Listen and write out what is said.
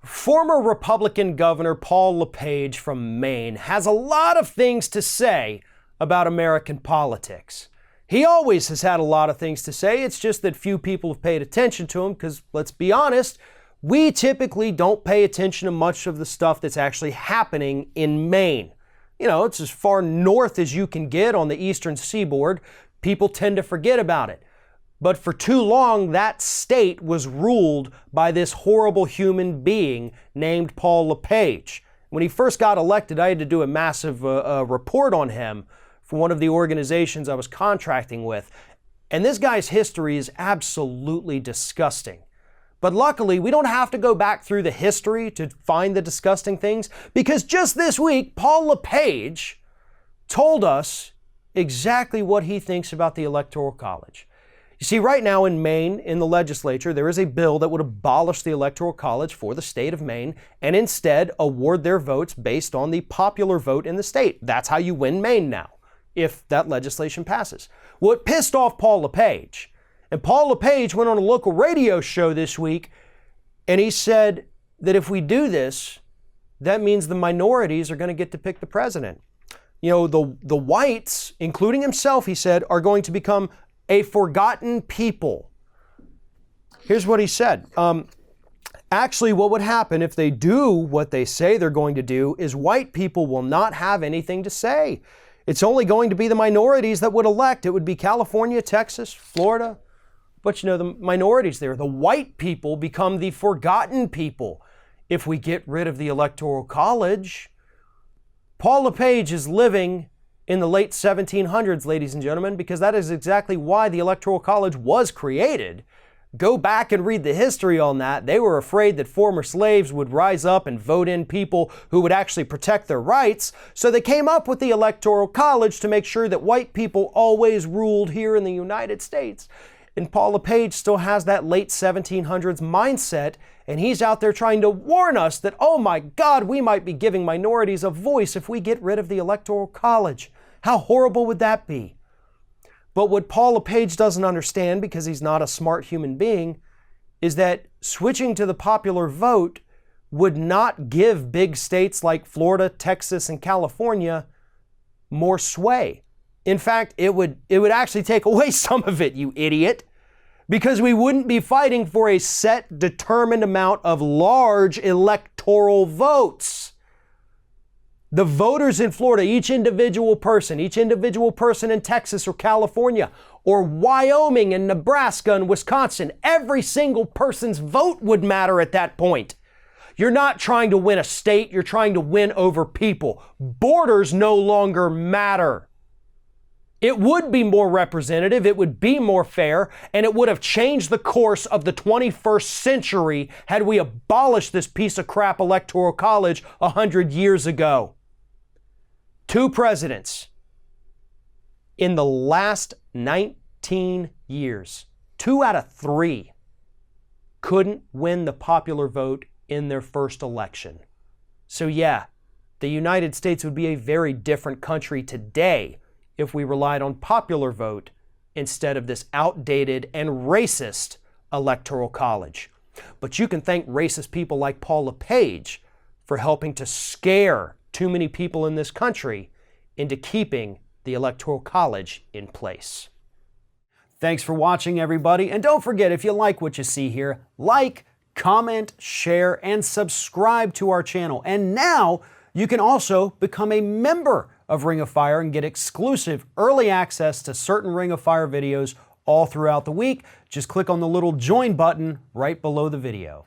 Former Republican Governor Paul LePage from Maine has a lot of things to say about American politics. He always has had a lot of things to say. It's just that few people have paid attention to him because, let's be honest, we typically don't pay attention to much of the stuff that's actually happening in Maine. You know, it's as far north as you can get on the eastern seaboard. People tend to forget about it. But for too long, that state was ruled by this horrible human being named Paul LePage. When he first got elected, I had to do a massive report on him for one of the organizations I was contracting with. And this guy's history is absolutely disgusting. But luckily, we don't have to go back through the history to find the disgusting things, because just this week, Paul LePage told us exactly what he thinks about the Electoral College. You see, right now in Maine, in the legislature, there is a bill that would abolish the Electoral College for the state of Maine and instead award their votes based on the popular vote in the state. That's how you win Maine now, if that legislation passes. Well, it pissed off Paul LePage. And Paul LePage went on a local radio show this week, and he said that if we do this, that means the minorities are going to get to pick the president. You know, the whites, including himself, he said, are going to become a forgotten people. Here's what he said. Actually, what would happen if they do what they say they're going to do is white people will not have anything to say. It's only going to be the minorities that would elect. It would be California, Texas, Florida. But you know, the minorities there, the white people become the forgotten people if we get rid of the Electoral College. Paul LePage is living in the late 1700s, ladies and gentlemen, because that is exactly why the Electoral College was created. Go back and read the history on that. They were afraid that former slaves would rise up and vote in people who would actually protect their rights. So they came up with the Electoral College to make sure that white people always ruled here in the United States. And Paul LePage still has that late 1700s mindset, and he's out there trying to warn us that, oh my God, we might be giving minorities a voice if we get rid of the Electoral College. How horrible would that be? But what Paul LePage doesn't understand, because he's not a smart human being, is that switching to the popular vote would not give big states like Florida, Texas, and California more sway. In fact, it would actually take away some of it, you idiot, because we wouldn't be fighting for a set, determined amount of large electoral votes. The voters in Florida, each individual person in Texas or California or Wyoming and Nebraska and Wisconsin, every single person's vote would matter at that point. You're not trying to win a state, you're trying to win over people. Borders no longer matter. It would be more representative, it would be more fair, and it would have changed the course of the 21st century had we abolished this piece of crap Electoral College 100 years ago. 2 presidents in the last 19 years, 2 out of 3 couldn't win the popular vote in their first election. So yeah, the United States would be a very different country today if we relied on popular vote instead of this outdated and racist Electoral College. But you can thank racist people like Paul LePage for helping to scare too many people in this country into keeping the Electoral College in place. Thanks for watching, everybody. And don't forget, if you like what you see here, like, comment, share, and subscribe to our channel. And now you can also become a member of Ring of Fire and get exclusive early access to certain Ring of Fire videos all throughout the week. Just click on the little join button right below the video.